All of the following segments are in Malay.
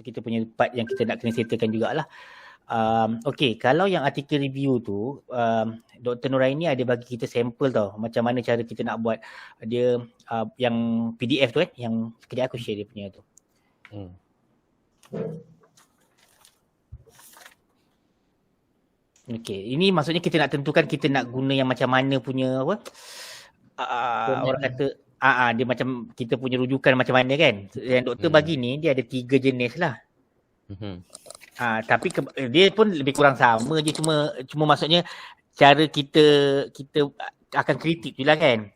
kita punya part yang kita nak kena settlekan jugalah. Okay, kalau yang artikel review tu, Dr. Nuraini ada bagi kita sampel tau, macam mana cara kita nak buat. Dia yang PDF tu kan, yang sekejap aku share dia punya tu. Okay, ini maksudnya kita nak tentukan kita nak guna yang macam mana punya apa, orang kata dia macam kita punya rujukan macam mana kan. Yang doktor bagi ni dia ada 3 jenis lah. Tapi dia pun lebih kurang sama je, cuma maksudnya cara kita akan kritik je lah kan.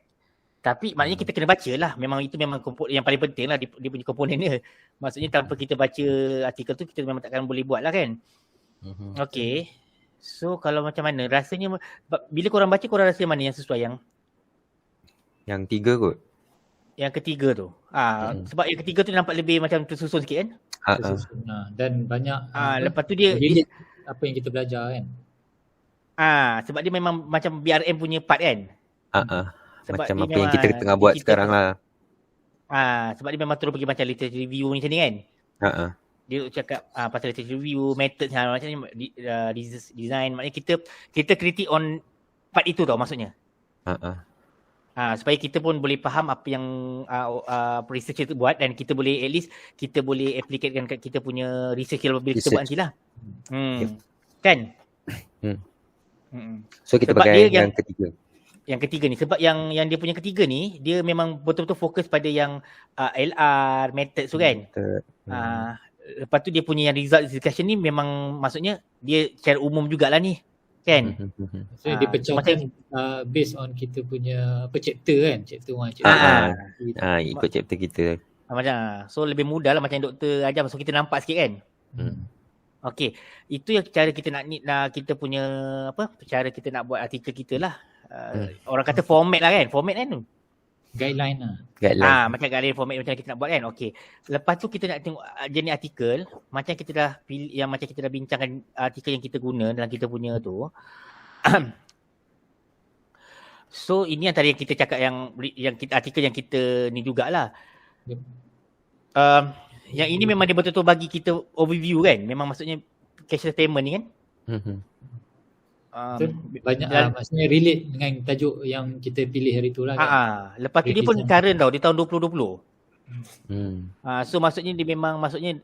Tapi maknanya kita kena baca lah. Memang itu memang yang paling penting lah, dia punya komponen dia. Maksudnya tanpa kita baca artikel tu, kita memang takkan boleh buat lah kan. Okay. So kalau macam mana, rasanya bila korang baca, korang rasa mana yang sesuai? Yang 3 kot. Yang ketiga tu. Sebab yang ketiga tu nampak lebih macam tersusun sikit kan. Dan banyak lepas tu dia apa yang kita belajar kan. Sebab dia memang macam BRM punya part kan. Sebab macam apa yang kita tengah buat sekarang lah. Sebab dia memang terus pergi macam literature review macam ni kan. Dia cakap pasal literature review, method macam ni, design. Maknanya kita kritik on part itu tau maksudnya. Supaya kita pun boleh faham apa yang researcher tu buat, dan kita boleh at least kita boleh applicatekan kat kita punya research bila kita buat nanti lah. Kan? So kita sebab pakai yang ketiga. Yang ketiga ni, sebab yang dia punya ketiga ni, dia memang betul-betul fokus pada yang LR, method tu kan. Lepas tu dia punya yang result discussion ni memang maksudnya dia secara umum jugalah ni. Kan? So dia pecahkan based on kita punya chapter kan, chapter 1, chapter 2. Ikut chapter kita. Macam so lebih mudah lah macam doktor ajar, so kita nampak sikit kan. Okay, itu yang cara kita nak kita punya cara kita nak buat artikel kita lah. Orang kata format lah kan, format kan tu. Guideline lah. Macam guideline format macam kita nak buat kan. Okay. Lepas tu kita nak tengok jenis artikel. Macam kita dah pilih, yang macam kita dah bincangkan artikel yang kita guna dalam kita punya tu. So ini antara yang kita cakap yang kita, artikel yang kita ni jugalah. Yang ini memang dia betul-betul bagi kita overview kan. Memang maksudnya cashless payment ni kan. Banyak maksudnya relate dengan tajuk yang kita pilih hari tu lah kan. Lepas tu dia pun current tau, dia tahun 2020. So maksudnya dia memang maksudnya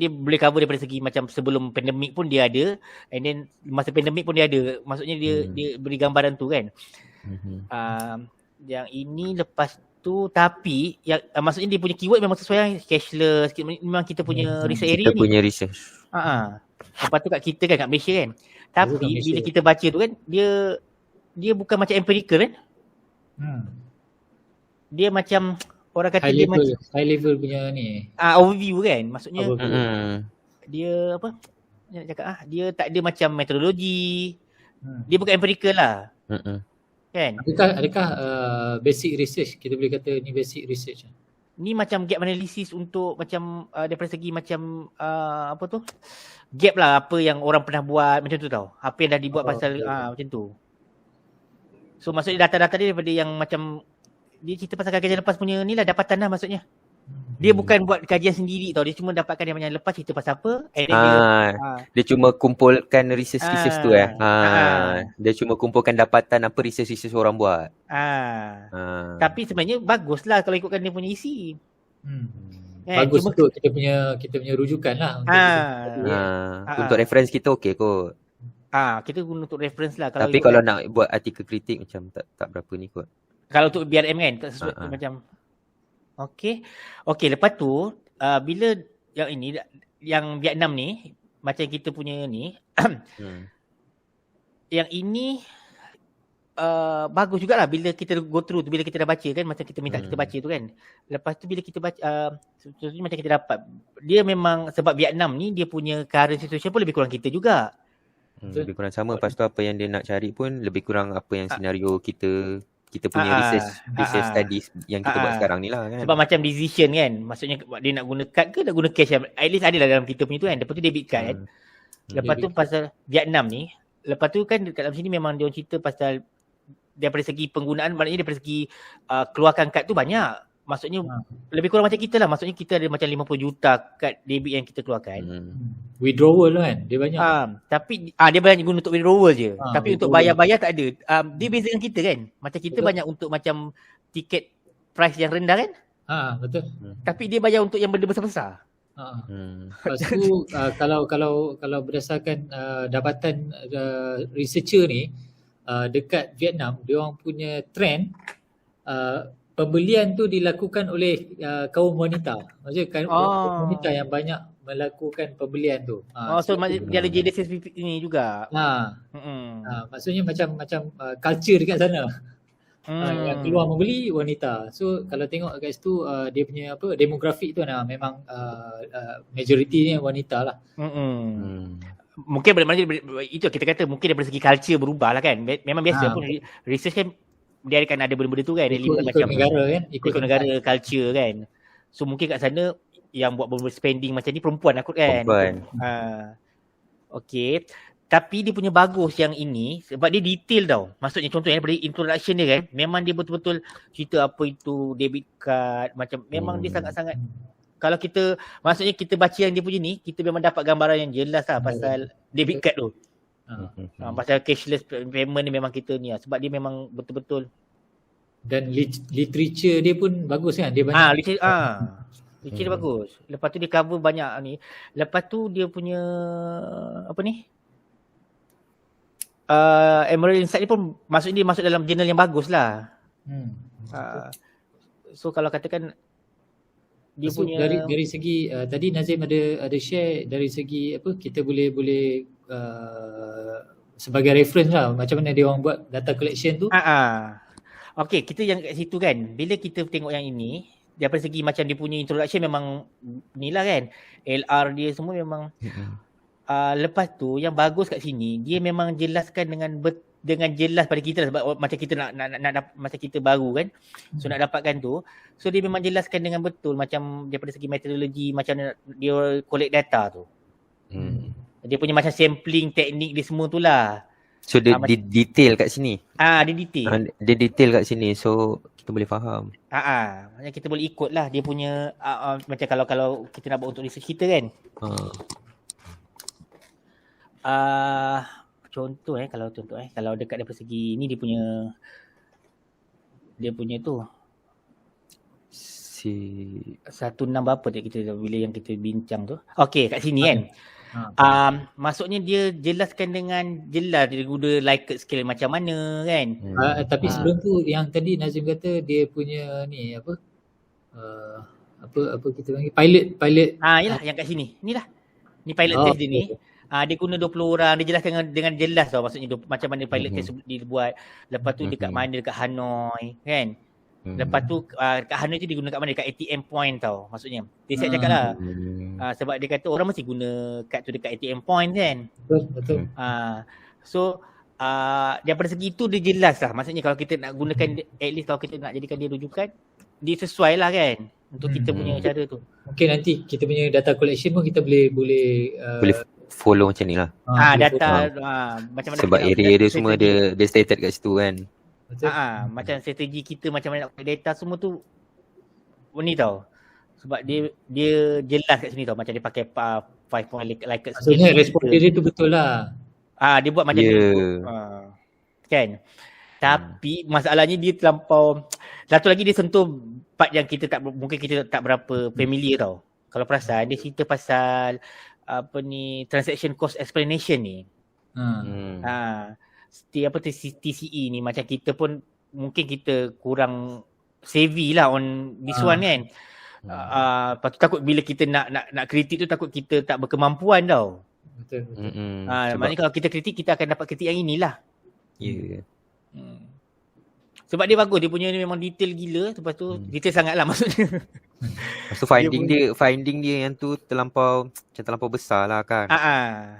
dia boleh cover daripada segi macam sebelum pandemik pun dia ada, and then masa pandemik pun dia ada. Maksudnya dia beri gambaran tu kan. Yang ini lepas tu, tapi yang maksudnya dia punya keyword memang sesuai cashless, memang kita punya research area kita punya research. Lepas tu kat kita kan, kat Malaysia kan. Tapi bila kita baca tu kan, dia bukan macam empirical kan. Dia macam orang kata high level punya ni. Overview kan. Maksudnya dia apa? Nak cakap dia tak ada macam metodologi. Dia bukan empirical lah. Kan? Adakah basic research, kita boleh kata ni basic research? Ni macam gap analysis untuk macam daripada segi macam apa tu? Gap lah, apa yang orang pernah buat macam tu tau. Apa yang dah dibuat pasal macam tu. So maksudnya data-data dia daripada yang macam dia cerita pasal kajian lepas punya ni lah, dapatan lah maksudnya. Dia bukan buat kajian sendiri tau. Dia cuma dapatkan yang banyak lepas cerita pasal apa. Dia cuma kumpulkan research tu dia cuma kumpulkan dapatan apa research orang buat. Tapi sebenarnya bagus lah kalau ikutkan dia punya isi. Bagus untuk kita punya rujukan lah. Untuk reference kita okey kot. Kita guna untuk reference lah. Tapi kalau nak buat artikel kritik macam tak berapa ni kot. Kalau untuk BRM kan tak sesuai macam. Okay, lepas tu bila yang ini, yang Vietnam ni macam kita punya ni yang ini bagus jugalah bila kita go through tu, bila kita dah baca kan, macam kita minta kita baca tu kan. Lepas tu bila kita baca macam kita dapat, dia memang sebab Vietnam ni dia punya current situation pun lebih kurang kita juga. Lebih kurang sama. Lepas tu apa yang dia nak cari pun lebih kurang apa yang senario kita punya research studies yang kita buat sekarang ni lah kan. Sebab macam decision kan, maksudnya dia nak guna kad ke nak guna cash, at least ada lah dalam kita punya tu kan. Lepas tu debit card kan. Lepas tu pasal Vietnam ni, lepas tu kan dekat dalam sini memang dia cerita pasal daripada segi penggunaan, maknanya daripada segi keluarkan kad tu banyak. Maksudnya lebih kurang macam kita lah. Maksudnya kita ada macam 50 juta kad debit yang kita keluarkan. Withdrawal kan dia banyak. Tapi dia banyak guna untuk withdrawal je. Tapi untuk bayar-bayar tak ada. Dia beza dengan kita kan. Macam kita banyak untuk macam tiket price yang rendah kan. Betul. Tapi dia bayar untuk yang benda besar-besar. Lepas tu kalau berdasarkan dapatan researcher ni, dekat Vietnam dia orang punya trend pembelian tu dilakukan oleh kaum wanita. Maksudnya kaum wanita yang banyak melakukan pembelian tu. So dia ada JDS ini juga. Maksudnya macam culture dekat sana. Yang keluar membeli wanita. So kalau tengok kat situ dia punya demografik tu memang majority ni wanita lah. Mungkin itu kita kata mungkin daripada segi culture berubah lah kan. Memang biasa pun research kan dia akan ada benda-benda tu kan. Ikut negara kan. Ikut negara culture kan. So mungkin kat sana yang buat benda spending macam ni perempuan aku kan. Okay. Tapi dia punya bagus yang ini sebab dia detail tau. Maksudnya contohnya daripada introduction dia kan, memang dia betul-betul cerita apa itu debit card, macam memang dia sangat-sangat, kalau kita, maksudnya kita baca yang dia punya ni, kita memang dapat gambaran yang jelas lah pasal debit card tu. Pasal cashless payment ni memang kita ni lah, sebab dia memang betul-betul. Dan literature dia pun bagus kan, dia banyak. Literature dia bagus. Lepas tu dia cover banyak ni. Lepas tu dia punya apa ni? Emerald Insight ni pun maksudnya dia masuk dalam jurnal yang bagus lah. So kalau katakan dia so, punya dari segi tadi Nazim ada share dari segi apa kita boleh sebagai reference lah macam mana dia orang buat data collection tu. Okay, kita yang kat situ kan, bila kita tengok yang ini daripada segi macam dia punya introduction memang ni lah kan, LR dia semua memang lepas tu yang bagus kat sini dia memang jelaskan dengan jelas pada kita lah, sebab macam kita nak macam kita baru kan, so nak dapatkan tu, so dia memang jelaskan dengan betul macam daripada segi metodologi macam dia collect data tu. Dia punya macam sampling teknik dia semua tu lah. So dia detail kat sini. Dia detail. Dia detail kat sini so kita boleh faham. Macam kita boleh ikut lah dia punya macam kalau kita nak buat untuk research kita kan. Contoh kalau dekat daripada segi ni dia punya tu 16 berapa tu kita bila yang kita bincang tu. Okey, kat sini kan. Maksudnya dia jelaskan dengan jelas dia guna Likert scale macam mana kan. Tapi sebelum tu yang tadi Nazim kata dia punya ni apa kita panggil pilot. Yalah yang kat sini. Inilah. Ni pilot test dia ni. Dia guna 20 orang, dia jelaskan dengan jelas tau maksudnya macam mana pilot test dibuat. Lepas tu dekat mana, dekat Hanoi kan. Lepas tu dekat Hanoi tu dia guna kat mana, dekat ATM point tau maksudnya. Dia saya cakap lah. Sebab dia kata orang mesti guna kad tu dekat ATM point kan. Betul. So daripada segi tu dia jelas lah. Maksudnya kalau kita nak gunakan, at least kalau kita nak jadikan dia rujukan, dia sesuai lah kan untuk kita punya cara tu. Mungkin nanti kita punya data collection pun kita boleh follow macam ni lah. Data macam mana sebab area dia semua dia stated kat situ kan. Macam strategi kita macam mana nak collect data semua tu ni tau. Sebab dia jelas kat sini tau macam dia pakai 5 point Likert scale. Maksudnya respon dia tu betul lah. Dia buat macam tu. Kan. Tapi masalahnya dia terlampau, satu lagi dia sentuh part yang kita mungkin kita tak berapa familiar tau. Kalau perasan dia cerita pasal transaction cost explanation ni. TCE ni macam kita pun mungkin kita kurang savvy lah on this one kan. Lepas tu takut bila kita nak kritik tu takut kita tak berkemampuan tau. Betul. Maknanya kalau kita kritik kita akan dapat kritik yang inilah. Sebab dia bagus, dia punya ni memang detail gila. Lepas tu detail sangat lah maksudnya. Lepas tu finding dia yang tu terlampau besar lah kan.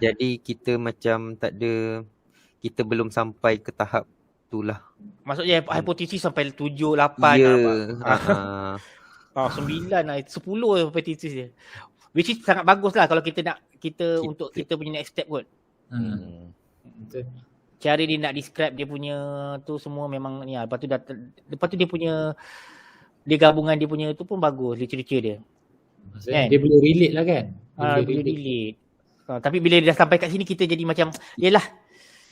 Jadi kita macam tak ada, kita belum sampai ke tahap tu lah. Maksudnya hipotesis sampai 7, 8 9 lah, 10 hipotesis dia. Which is sangat bagus lah kalau kita nak untuk kita punya next step kot. Betul. Cara dia nak describe dia punya tu semua memang ni lah. Lepas tu dia punya dia gabungan dia punya tu pun bagus, literature dia. Maksudnya dia boleh relate lah kan? Boleh relate. Tapi bila dia dah sampai kat sini kita jadi macam yelah,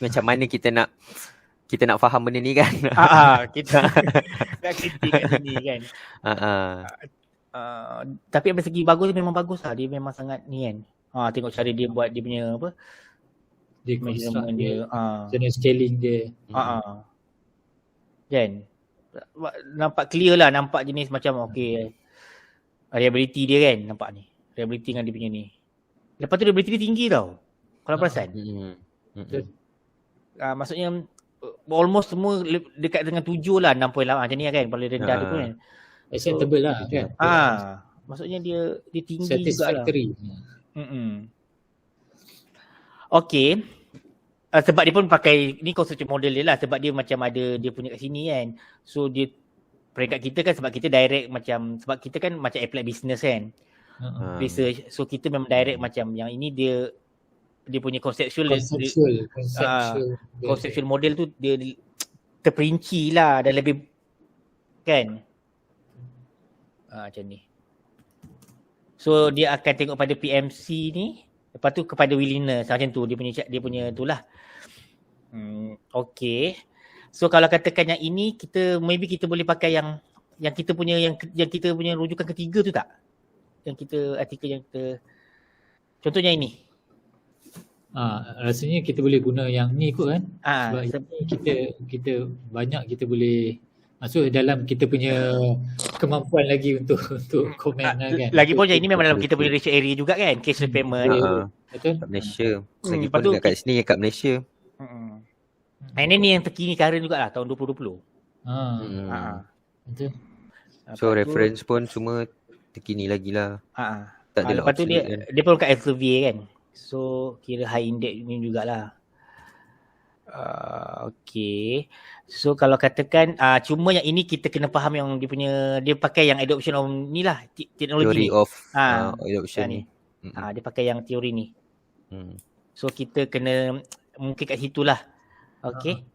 macam mana kita nak faham benda ni kan. Kita nak kritik kat sini kan. Tapi dari segi bagus memang bagus lah. Dia memang sangat ni kan. Tengok cara dia buat dia punya apa, dia construct dia, jenis scaling dia. Kan nampak clear lah, nampak jenis macam okay, reliability dia kan, nampak ni reliability dengan dia punya ni. Lepas tu reliability dia tinggi tau kalau perasan. Maksudnya almost semua dekat dengan 7 lah, 6.8 macam ni kan, paling rendah tu kan acceptable lah kan. Maksudnya dia tinggi satisfactory juga lah. Okay. Sebab dia pun pakai ni construction model dia lah, sebab dia macam ada dia punya kat sini kan. So dia peringkat kita kan sebab kita direct macam, sebab kita kan macam applied business kan, research. So kita memang direct macam yang ini dia punya conceptual model tu dia terperinci lah dan lebih kan. Macam ni. So dia akan tengok pada PMC ni, lepas tu kepada willingness macam tu, dia punya tu lah. Okay. So kalau katakan yang ini, maybe kita boleh pakai yang kita punya yang kita punya rujukan ketiga tu tak? Yang kita artikel yang kita, contohnya ini. Rasanya kita boleh guna yang ni kot kan. Sebab kita banyak kita boleh masuk dalam kita punya kemampuan lagi untuk komen lah kan. Lagipun yang ini memang dalam kita punya research area juga kan, cashless payment. Betul. Kat Malaysia. Lagipun dekat kat sini kat Malaysia. Ini ni yang terkini current jugalah tahun 2020. Betul. So reference pun semua terkini lagi lah. Tak ada. Lepas tu dia pun kat Elsevier kan. So kira high index ni jugalah. Okay. So kalau katakan cuma yang ini kita kena faham yang dia pakai yang adoption of ni lah, teknologi theory of adoption ni. Dia pakai yang teori ni. So kita kena mungkin kat situ lah. Okay.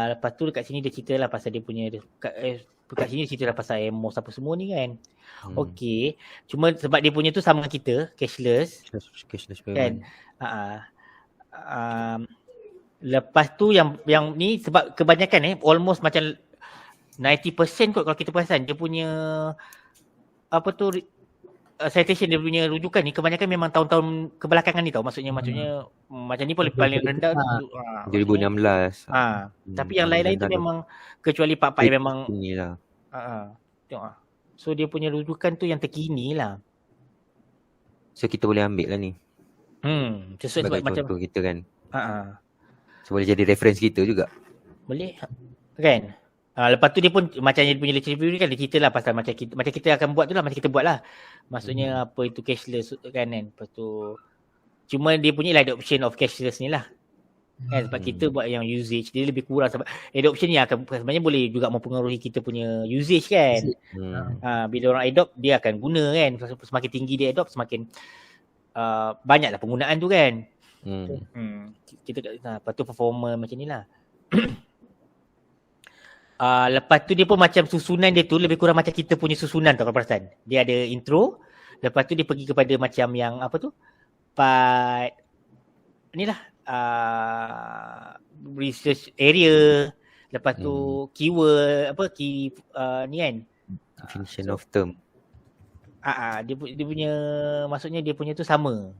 Lepas tu dekat sini dia cerita lah pasal dia punya kat sini dia cerita lah pasal Amos apa semua ni kan. Okay. Cuma sebab dia punya tu sama dengan kita, cashless kan. Lepas tu yang ni sebab kebanyakan almost macam 90% kot kalau kita perasan dia punya apa tu citation, dia punya rujukan ni kebanyakan memang tahun-tahun kebelakangan ni tau. Maksudnya macam ni pun paling rendah 2016. Tapi yang lain-lain tu memang kecuali Pak Pai memang inilah. Tengok so dia punya rujukan tu yang terkini lah. So kita boleh ambil lah ni. Sesuai macam kita kan. So boleh jadi reference kita juga. Boleh kan. Lepas tu dia pun macam dia punya literature review ni kan, dia cerita lah pasal macam kita akan buat tu lah, macam kita buat lah. Maksudnya apa itu cashless kan. Lepas tu cuma dia punya lah adoption of cashless ni lah kan, sebab kita buat yang usage dia lebih kurang. Sebab adoption ni akan sebenarnya boleh juga mempengaruhi kita punya usage kan. Bila orang adopt dia akan guna kan, semakin tinggi dia adopt semakin banyaklah penggunaan tu kan. Kita lepas tu performer macam ni lah. Lepas tu dia pun macam susunan dia tu lebih kurang macam kita punya susunan tau kalau perasan. Dia ada intro, lepas tu dia pergi kepada macam yang apa tu, part inilah research area, lepas tu keyword key ni kan, definition of term. Dia punya maksudnya dia punya tu sama.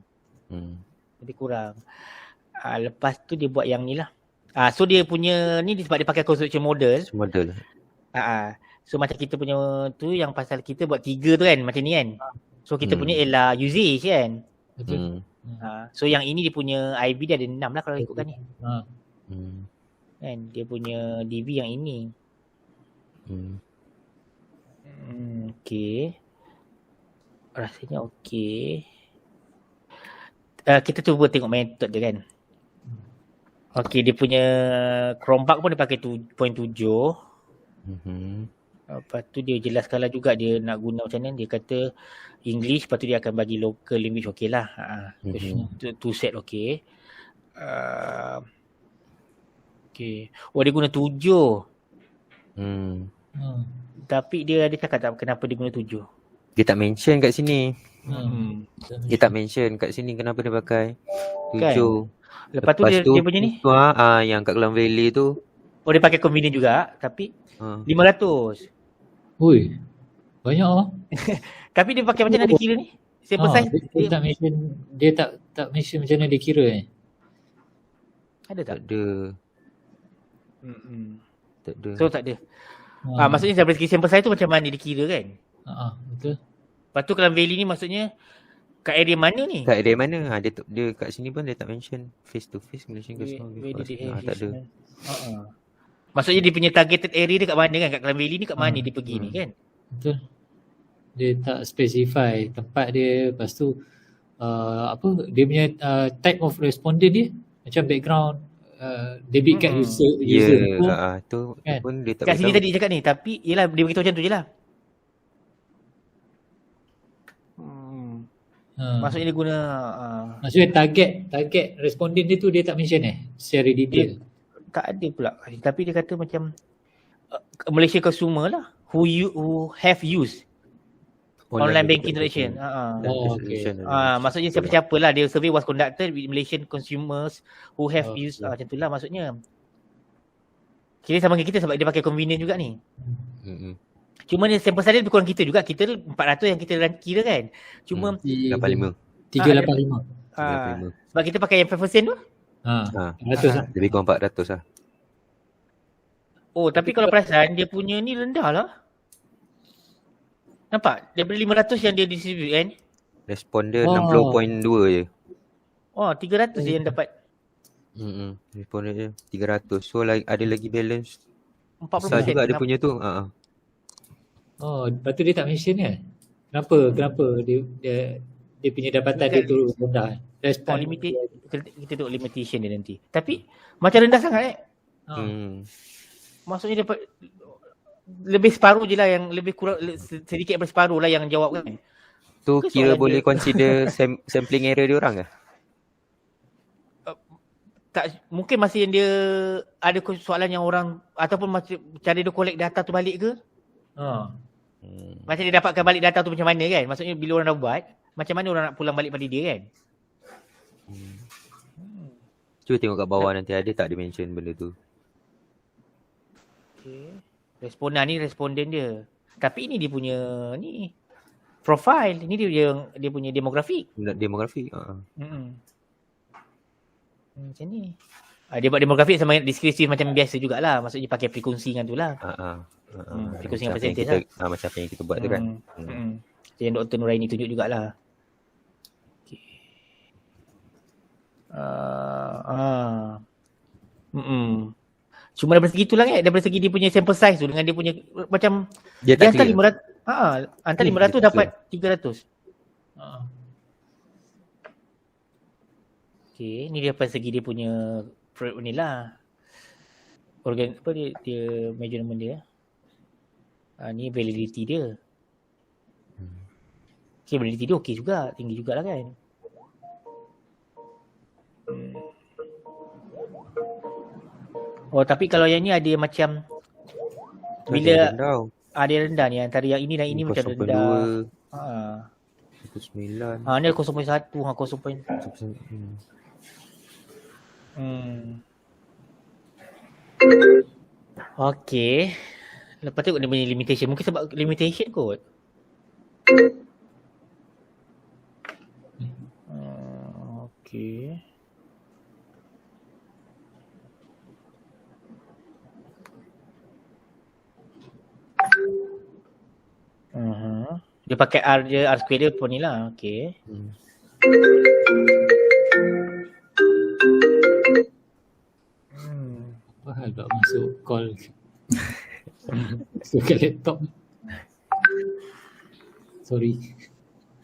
Lebih kurang. Lepas tu dia buat yang ni lah. So dia punya ni sebab dia pakai construction model. So macam kita punya tu yang pasal kita buat 3 tu kan macam ni kan. So kita punya ialah usage kan. Betul. So yang ini dia punya IB dia ada 6 lah kalau ikutkan ni. Kan dia punya DB yang ini. Okay. Rasanya okay. Kita cuba tengok method dia kan. Okay, dia punya Chromebug pun dia pakai 7.7. Lepas tu dia jelaskan lah juga dia nak guna macam mana. Dia kata English, lepas tu dia akan bagi local language okay lah. Tu set okay. Okay. Oh dia guna 7. Tapi dia cakap tak kenapa dia guna 7. Dia tak mention kat sini. Dia tak mention kat sini kenapa dia pakai 7. Kan? Lepas tu dia punya ni. Yang kat Klang Valley tu. Oh, dia pakai convenient juga tapi 500. Ui. Banyak lah. Tapi dia pakai macam mana dia kira ni? Sample size dia tak mention, dia tak mention macam mana dia kira Ada tak? Tak ada. Tak ada. So tak ada. Maksudnya dari segi sample size tu macam mana dia kira kan? Betul. Lepas tu Klang Valley ni maksudnya kat area mana ni? Kat area mana? Dia kat sini pun dia tak mention face to face Malaysian customer. Tak ada. Maksudnya dia punya targeted area dia kat mana kan? Kat Klang Valley ni kat mana dia pergi ni kan? Betul. Dia tak specify tempat dia. Lepas tu dia punya type of respondent dia macam background debit card user tu kan? Pun dia tak kat sini tadi cakap ni. Tapi yelah dia beritahu macam tu je lah. Maksudnya dia guna maksudnya target respondent dia tu dia tak mention secara detail. Tak ada pula. Tapi dia kata macam Malaysia consumer lah who have used online banking transaction. Maksudnya siapa-siapa lah. Dia survey was conducted with Malaysian consumers who have used macam tu lah maksudnya. Kira sama dengan kita sebab dia pakai convenient juga ni. Cuma ni sample size lebih kurang kita juga. Kita 400 yang kita kira kan. Cuma 385. Sebab kita pakai yang 5% tu. 400 lebih kurang 400 lah. Oh, tapi kalau perasan dia punya ni rendah lah. Nampak? Daripada 500 yang dia distribute kan. Responder 60.2 je. 300 je yang dapat. Responder je 300. So ada lagi balance 40% besar juga dia punya tu. Lepas tu dia tak mention kan? Kenapa dia punya dapatan dia tu rendah? Respon kita tengok limitation dia nanti. Tapi macam rendah sangat Maksudnya dapat lebih separuh je lah yang lebih kurang sedikit daripada separuh lah yang jawab kan. Tu kira boleh consider sampling error dia orang ke? Tak, mungkin masih yang dia ada soalan yang orang ataupun macam cara dia collect data tu balik ke? Macam dia dapatkan balik data tu macam mana kan? Maksudnya bila orang dah buat, macam mana orang nak pulang balik pada dia kan? Cuba tengok kat bawah nanti ada tak dia mention benda tu. Responden dia. Tapi ini dia punya ni profile, ini dia punya demografik. Demografik. Macam ni. Dia buat demografik sama deskripsi macam biasa jugalah. Maksudnya pakai frekuensi dengan tu lah. Frekuensi dengan percentage lah. Macam apa yang kita buat tu kan. Yang Dr. Nuraini tunjuk jugalah. Cuma daripada segi tu lah kan. Daripada segi dia punya sample size tu dengan dia punya macam dia hantar 500 hantar 500 dapat 300. Okay, ni dia daripada segi dia punya ni lah. Dia measurement dia. Ni validity dia. Okay, validity dia okey juga, tinggi jugalah kan. Oh, tapi kalau yang ni ada macam bila ada rendah ni antara yang ini dan ini macam rendah. 9. Ni 0.1, 0. Okay. Lepas tu dia punya limitation. Mungkin sebab limitation kot. Okay. Dia pakai R je, R square dia pun ni lah. Okay. Apa hal tak masuk call? Masuk ke laptop. Sorry.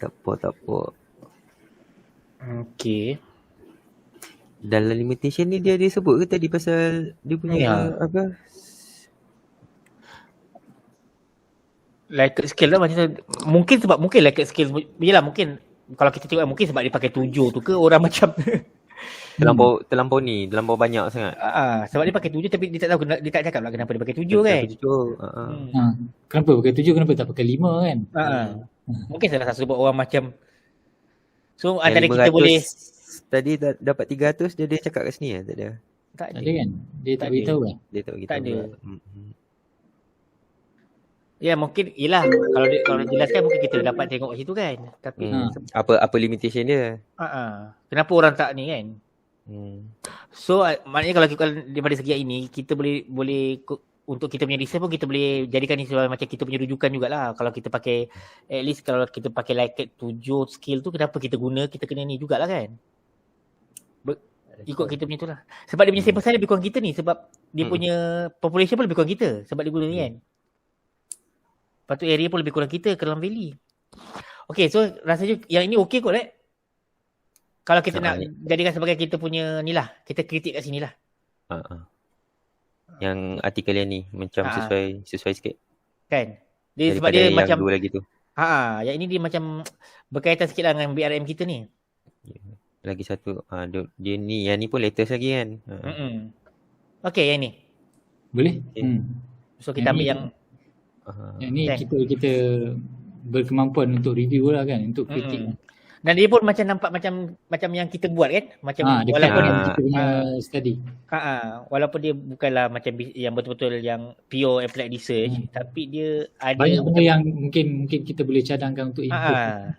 Tak apa. Okay. Dalam limitation ni dia sebut ke tadi pasal dia punya apa? Likert scale lah macam mungkin sebab mungkin likert scale yelah mungkin kalau kita tengok mungkin sebab dia pakai 7 tu ke orang macam Terlampau banyak sangat. Sebab dia pakai 7 tapi dia tak tahu, dia tak cakap lah kenapa dia pakai 7 kan. Kenapa pakai 7, kenapa tak pakai 5 kan? Mungkin salah satu sebab orang macam, so antara kita boleh tadi dapat 300 dia cakap kat sini tak ada. Tak ada kan? Dia tak beritahu kan? Dia tak beritahu. Tak ada. Ya mungkin yelah kalau jelaskan mungkin kita dapat tengok kat situ kan. Tapi apa limitation dia? Kenapa orang tak ni kan? So maknanya kalau daripada segi ini kita boleh untuk kita punya research pun kita boleh jadikan ni sebagai macam kita punya rujukan jugalah. Kalau kita pakai, at least kalau kita pakai Likert 7 skill tu, kenapa kita guna, kita kena ni jugalah kan. Ikut kita punya tu lah. Sebab dia punya sample size lebih kurang kita ni. Sebab dia punya population pun lebih kurang kita. Sebab dia guna ni kan. Lepas tu area pun lebih kurang kita, Klang Valley. Okay, so rasanya yang ini okay kot right? Kalau kita nak jadikan sebagai kita punya ni lah, kita kritik kat sini lah. Yang artikel yang ni macam sesuai sikit. Kan? Dia sebab dia macam dua lagi tu. Yang ini dia macam berkaitan sikit lah dengan BRM kita ni. Lagi satu dia ni, yang ni pun latest lagi kan. Okay, yang ni. Boleh? So kita ambil yang ni kita berkemampuan untuk review lah kan, untuk kritik. Dan dia pun macam nampak macam yang kita buat kan, macam walaupun kita punya study. Walaupun dia bukanlah macam yang betul-betul yang pure applied research, tapi dia ada banyak benda yang mungkin kita boleh cadangkan untuk improve.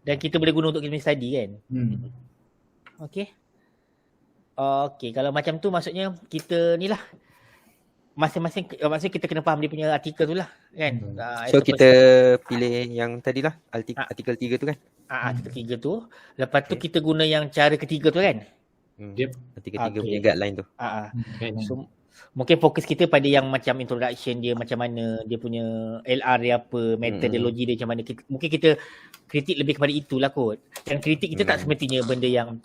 Dan kita boleh guna untuk kita punya study kan. Okay, kalau macam tu maksudnya kita ni lah masing-masing, maksudnya kita kena faham dia punya artikel tu lah kan. So kita pilih yang tadi lah artikel 3 tu kan. Artikel 3 tu. Lepas tu kita guna yang cara ketiga tu kan. Artikel 3 punya guideline tu. So mungkin fokus kita pada yang macam introduction dia macam mana, dia punya LR dia apa, metodologi dia macam mana. Mungkin kita kritik lebih kepada itulah kot. Dan kritik kita tak semestinya benda yang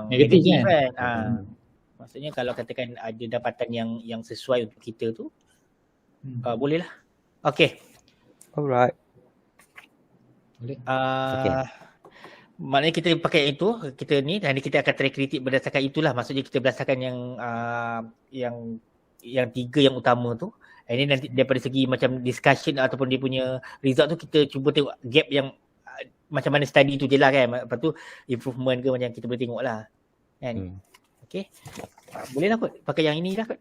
negatif kan. Maksudnya kalau katakan ada dapatan yang sesuai untuk kita tu, boleh lah. Okay. Alright. Boleh. Maknanya kita pakai itu, kita ni, dan kita akan try kritik berdasarkan itulah. Maksudnya kita berdasarkan yang 3 yang utama tu. Ini nanti daripada segi macam discussion ataupun dia punya result tu, kita cuba tengok gap yang macam mana study tu je lah kan. Lepas tu improvement ke macam kita boleh tengok lah kan. Okay. Boleh lah kot pakai yang ini lah kot.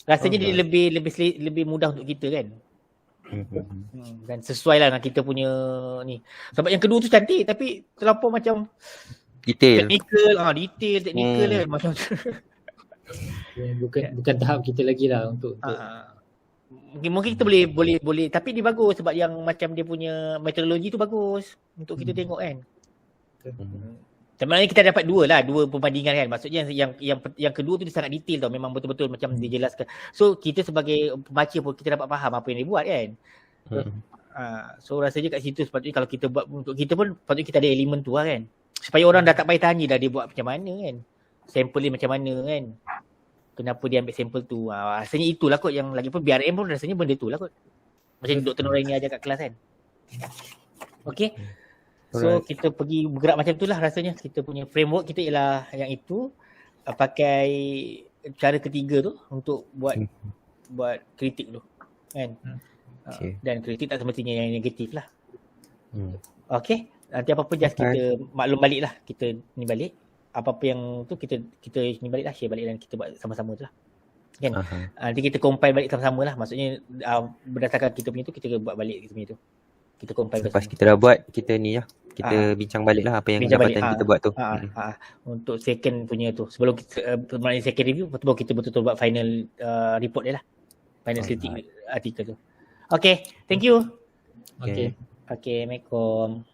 Rasanya dia lebih mudah untuk kita kan. Dan sesuai lah dengan kita punya ni. Sebab yang kedua tu cantik tapi terlampau macam detail. Technical kan macam bukan tahap kita lagi lah untuk mungkin kita boleh tapi dia bagus sebab yang macam dia punya metodologi tu bagus untuk kita tengok kan. Sebenarnya kita dapat dua perbandingan kan. Maksudnya yang kedua tu dia sangat detail tau. Memang betul-betul macam dia jelaskan. So kita sebagai pembaca pun kita dapat faham apa yang dia buat kan. So rasanya kat situ sepatutnya kalau kita buat untuk kita pun patutnya kita ada elemen tu lah kan. Supaya orang dah tak payah tanya dah dia buat macam mana kan. Sampel dia macam mana kan. Kenapa dia ambil sampel tu. Rasanya itulah kot yang lagi pun BRM pun rasanya benda tu lah kot. Macam Dr. Noraini ajar kat kelas kan. Okay. So kita pergi bergerak macam itulah rasanya. Kita punya framework kita ialah yang itu, pakai cara ketiga tu untuk buat kritik tu kan. Dan kritik tak semestinya yang negatif lah. Okay, nanti apa-apa just kita maklum balik lah. Kita ni balik apa-apa yang tu kita ni balik lah, share balik dan kita buat sama-sama tu lah kan. Nanti kita compile balik sama-sama lah. Maksudnya berdasarkan kita punya tu, kita buat balik kita punya tu. Kita compile lepas kita dah buat, kita ni lah, kita bincang balik lah apa yang dapatan kita buat tu. Untuk second punya tu, sebelum kita second review, baru kita betul-betul buat final report dia lah, final kritik artikel tu. Okay, thank you. Okay, Assalamualaikum.